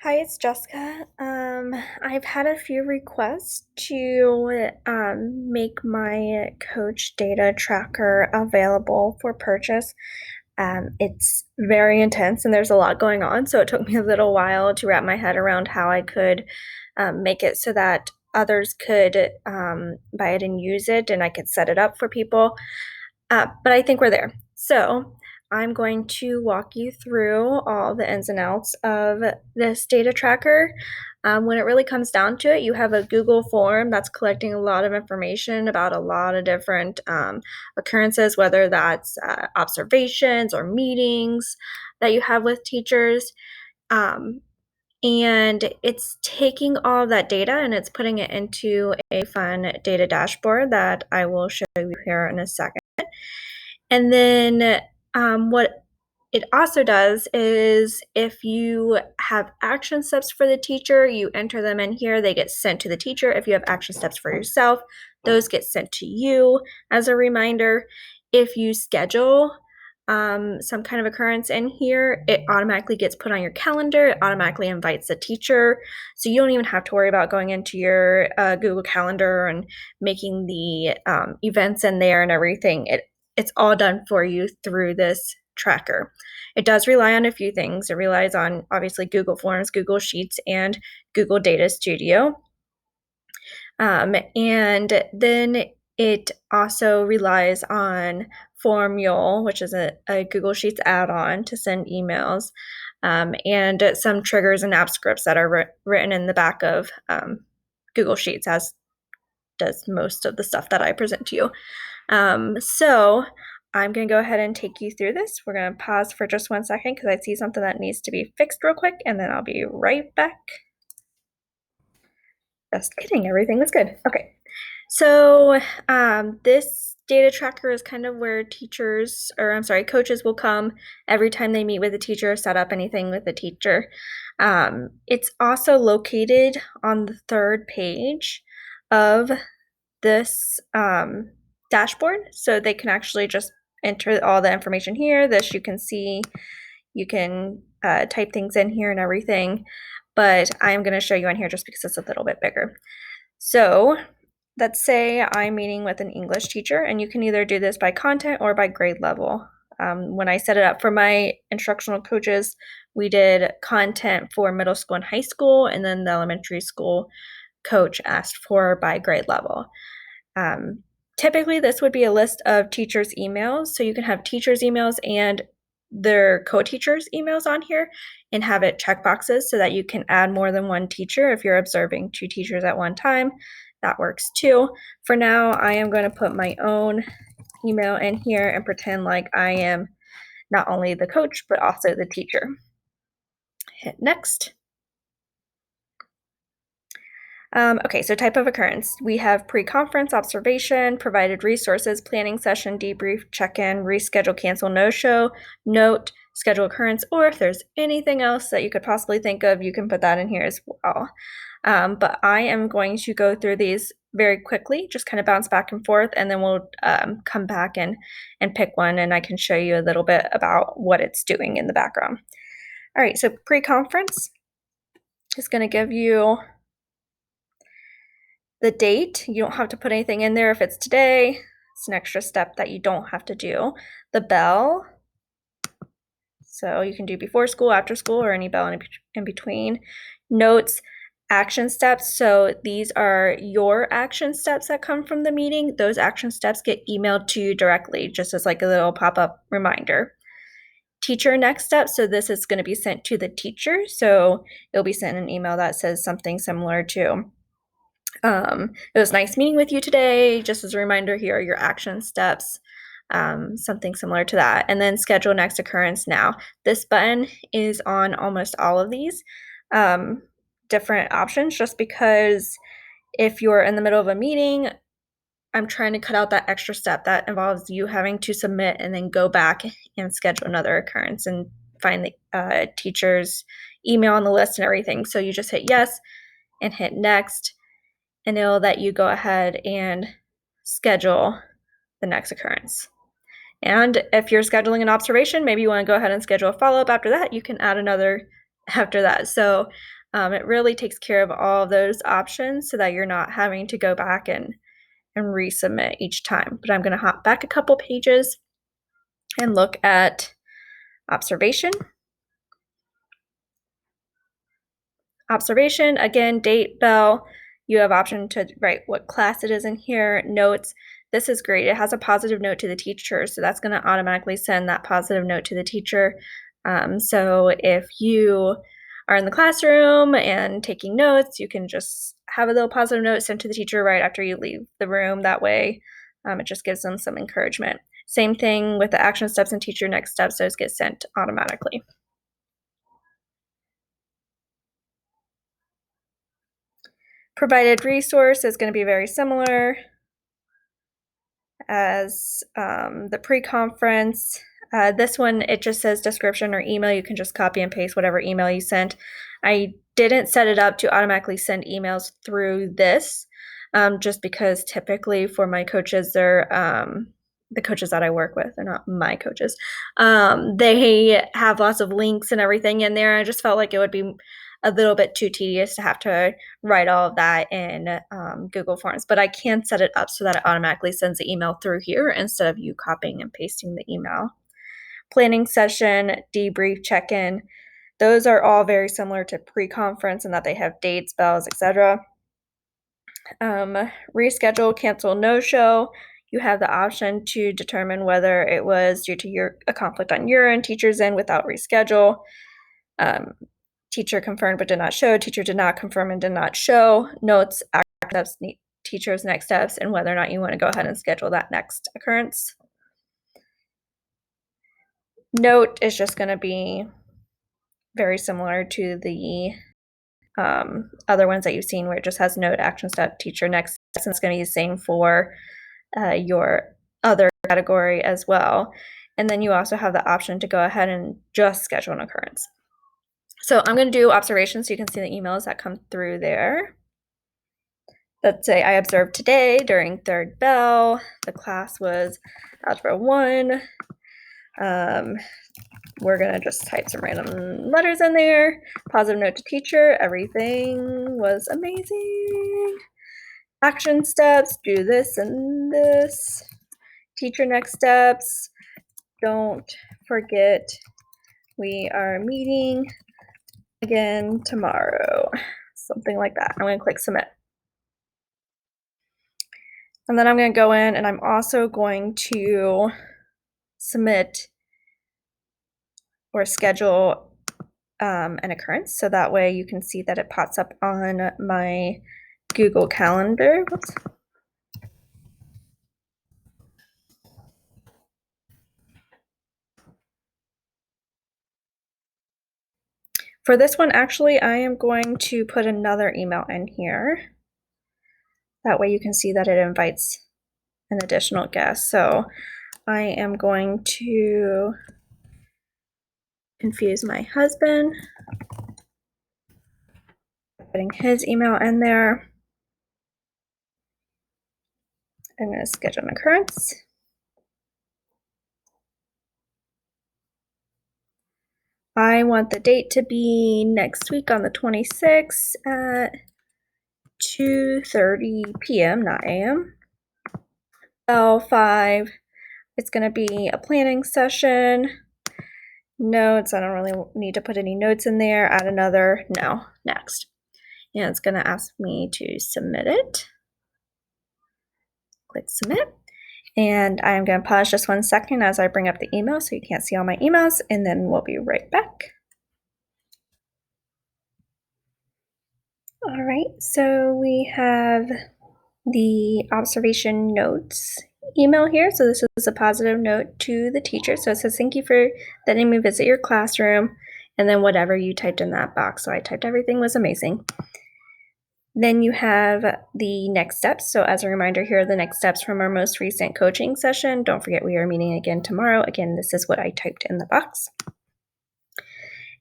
Hi, it's Jessica. I've had a few requests to make my coach data tracker available for purchase. It's very intense and there's a lot going on, so it took me a little while to wrap my head around how I could make it so that others could buy it and use it, and I could set it up for people. But I think we're there. So I'm going to walk you through all the ins and outs of this data tracker. When it really comes down to it, you have a Google form that's collecting a lot of information about a lot of different occurrences, whether that's observations or meetings that you have with teachers. Um, and it's taking all of that data and it's putting it into a fun data dashboard that I will show you here in a second. And then what it also does is if you have action steps for the teacher, you enter them in here, they get sent to the teacher. If you have action steps for yourself, those get sent to you as a reminder. If you schedule some kind of occurrence in here, it automatically gets put on your calendar. It automatically invites the teacher. So you don't even have to worry about going into your Google Calendar and making the events in there and everything. It's all done for you through this tracker. It does rely on a few things. It relies on obviously Google Forms, Google Sheets, and Google Data Studio. And then it also relies on Formule, which is a Google Sheets add-on to send emails, and some triggers and app scripts that are written in the back of Google Sheets, as does most of the stuff that I present to you. So I'm going to go ahead and take you through this. We're going to pause for just 1 second because I see something that needs to be fixed real quick, and then I'll be right back. Just kidding, everything was good. Okay, so this data tracker is kind of where coaches will come every time they meet with a teacher, set up anything with a teacher. It's also located on the third page of this dashboard, so they can actually just enter all the information here. This you can see, you can type things in here and everything, but I'm going to show you on here just because it's a little bit bigger. So let's say I'm meeting with an English teacher, and you can either do this by content or by grade level. When I set it up for my instructional coaches, we did content for middle school and high school, and then the elementary school coach asked for by grade level. Typically, this would be a list of teachers' emails, so you can have teachers' emails and their co-teachers' emails on here and have it checkboxes so that you can add more than one teacher. If you're observing 2 teachers at one time, that works too. For now, I am going to put my own email in here and pretend like I am not only the coach, but also the teacher. Hit next. Okay, so type of occurrence. We have pre-conference, observation, provided resources, planning session, debrief, check-in, reschedule, cancel, no-show, note, schedule occurrence, or if there's anything else that you could possibly think of, you can put that in here as well. But I am going to go through these very quickly, just kind of bounce back and forth, and then we'll come back and pick one, and I can show you a little bit about what it's doing in the background. All right, so pre-conference is going to give you the date. You don't have to put anything in there if it's today. It's an extra step that you don't have to do. The bell, so you can do before school, after school, or any bell in between. Notes, action steps. So these are your action steps that come from the meeting. Those action steps get emailed to you directly, just as like a little pop-up reminder. Teacher next step. So this is going to be sent to the teacher. So it'll be sent an email that says something similar to, it was nice meeting with you today. Just as a reminder, here are your action steps, something similar to that. And then schedule next occurrence now. This button is on almost all of these different options, just because if you're in the middle of a meeting, I'm trying to cut out that extra step that involves you having to submit and then go back and schedule another occurrence and find the teacher's email on the list and everything. So you just hit yes and hit next, and it'll let you go ahead and schedule the next occurrence. And if you're scheduling an observation, maybe you want to go ahead and schedule a follow-up after that, you can add another after that. So it really takes care of all of those options so that you're not having to go back and resubmit each time. But I'm going to hop back a couple pages and look at observation. Observation, again, date, bell. You have option to write what class it is in here. Notes. This is great. It has a positive note to the teacher, so that's going to automatically send that positive note to the teacher. So if you are in the classroom and taking notes, you can just have a little positive note sent to the teacher right after you leave the room. That way, it just gives them some encouragement. Same thing with the action steps and teacher next steps. Those get sent automatically. Provided resource is going to be very similar as the pre-conference. This one, it just says description or email. You can just copy and paste whatever email you sent. I didn't set it up to automatically send emails through this, just because typically for my coaches, they're the coaches that I work with, they're not my coaches. They have lots of links and everything in there. I just felt like it would be a little bit too tedious to have to write all of that in Google Forms, but I can set it up so that it automatically sends the email through here instead of you copying and pasting the email. Planning session, debrief, check-in, those are all very similar to pre-conference in that they have dates, bells, etc. Reschedule, cancel, no-show. You have the option to determine whether it was due to a conflict on your end, teacher's end without reschedule. Teacher confirmed but did not show, teacher did not confirm and did not show, notes, action steps, teacher's next steps, and whether or not you want to go ahead and schedule that next occurrence. Note is just going to be very similar to the other ones that you've seen where it just has note, action step, teacher next steps, and it's going to be the same for your other category as well. And then you also have the option to go ahead and just schedule an occurrence. So I'm going to do observations so you can see the emails that come through there. Let's say I observed today during third bell, the class was Algebra 1. We're going to just type some random letters in there. Positive note to teacher, everything was amazing. Action steps, do this and this. Teacher next steps, don't forget we are meeting again tomorrow. Something like that. I'm going to click submit. And then I'm going to go in and I'm also going to submit or schedule an occurrence. So that way you can see that it pops up on my Google Calendar. Whoops. For this one, actually, I am going to put another email in here. That way you can see that it invites an additional guest. So I am going to confuse my husband, putting his email in there. I'm going to schedule an occurrence. I want the date to be next week on the 26th at 2:30 p.m., not a.m. Bell 5. It's going to be a planning session. Notes, I don't really need to put any notes in there. Add another, no, next. And it's going to ask me to submit it. Click submit. And I'm going to pause just 1 second as I bring up the email so you can't see all my emails, and then we'll be right back. All right, so we have the observation notes email here. So this is a positive note to the teacher. So it says, thank you for letting me visit your classroom, and then whatever you typed in that box. So I typed everything was amazing. Then you have the next steps. So as a reminder, here are the next steps from our most recent coaching session. Don't forget we are meeting again tomorrow. Again, this is what I typed in the box.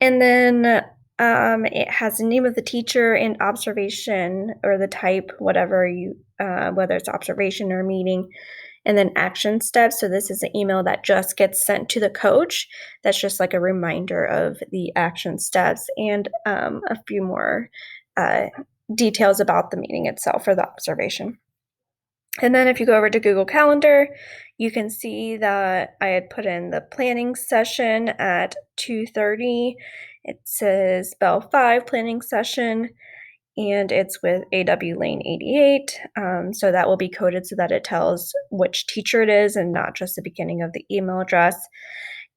And then it has the name of the teacher and observation, or the type, whatever you, whether it's observation or meeting. And then action steps. So this is an email that just gets sent to the coach. That's just like a reminder of the action steps and a few more uh, details about the meeting itself or the observation. And then if you go over to Google Calendar, you can see that I had put in the planning session at 2:30. It says Bell 5 planning session, and it's with AW Lane 88. So that will be coded so that it tells which teacher it is and not just the beginning of the email address.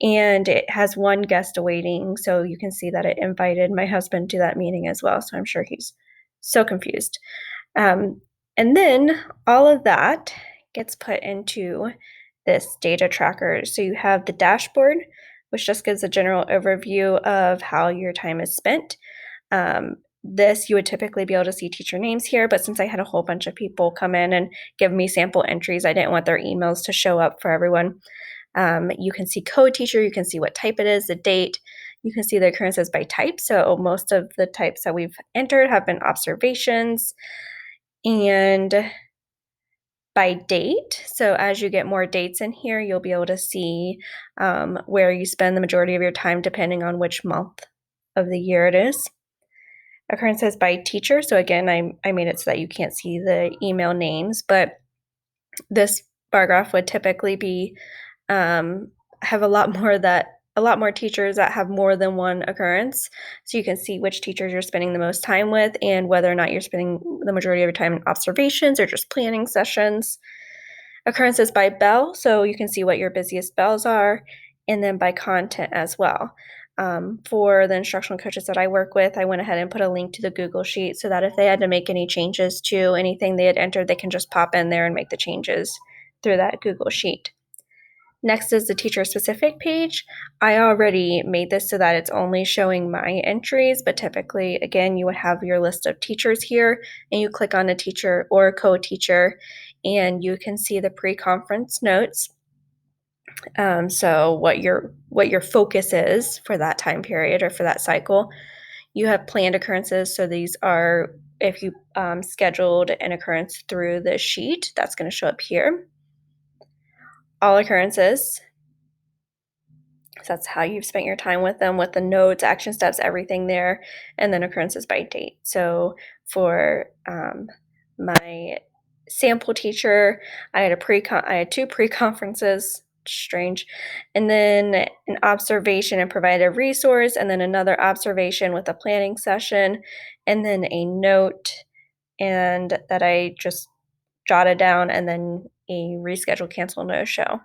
And it has one guest awaiting, so you can see that it invited my husband to that meeting as well. So I'm sure he's so confused. Um, and then all of that gets put into this data tracker. So you have the dashboard, which just gives a general overview of how your time is spent. This you would typically be able to see teacher names here, but since I had a whole bunch of people come in and give me sample entries, I didn't want their emails to show up for everyone. You can see code teacher, you can see what type it is, the date, you can see the occurrences by type. So most of the types that we've entered have been observations and by date. So as you get more dates in here, you'll be able to see where you spend the majority of your time depending on which month of the year it is. Occurrences by teacher. So again, I made it so that you can't see the email names, but this bar graph would typically be have a lot more teachers that have more than one occurrence. So you can see which teachers you're spending the most time with and whether or not you're spending the majority of your time in observations or just planning sessions. Occurrences by bell, so you can see what your busiest bells are, and then by content as well. For the instructional coaches that I work with, I went ahead and put a link to the Google Sheet so that if they had to make any changes to anything they had entered, they can just pop in there and make the changes through that Google Sheet. Next is the teacher-specific page. I already made this so that it's only showing my entries, but typically, again, you would have your list of teachers here, and you click on a teacher or a co-teacher, and you can see the pre-conference notes. So what your focus is for that time period or for that cycle. You have planned occurrences, so these are if you scheduled an occurrence through the sheet, that's going to show up here. All occurrences, so that's how you've spent your time with them, with the notes, action steps, everything there, and then occurrences by date. So for my sample teacher, I had two pre-conferences, strange, and then an observation and provided a resource, and then another observation with a planning session, and then a note, and that I just jotted down, and then a reschedule, cancel, no show.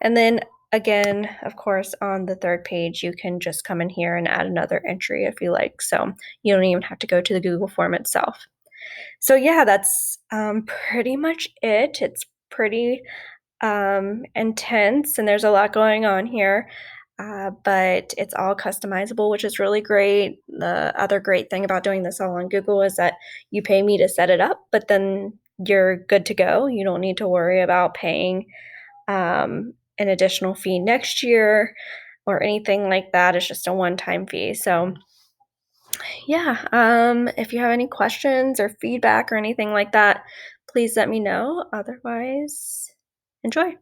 And then again, of course, on the third page, you can just come in here and add another entry if you like. So you don't even have to go to the Google form itself. So yeah, that's pretty much it. It's pretty intense and there's a lot going on here. But it's all customizable, which is really great. The other great thing about doing this all on Google is that you pay me to set it up, but then you're good to go. You don't need to worry about paying an additional fee next year or anything like that. It's just a one-time fee. So yeah, if you have any questions or feedback or anything like that, please let me know. Otherwise, enjoy.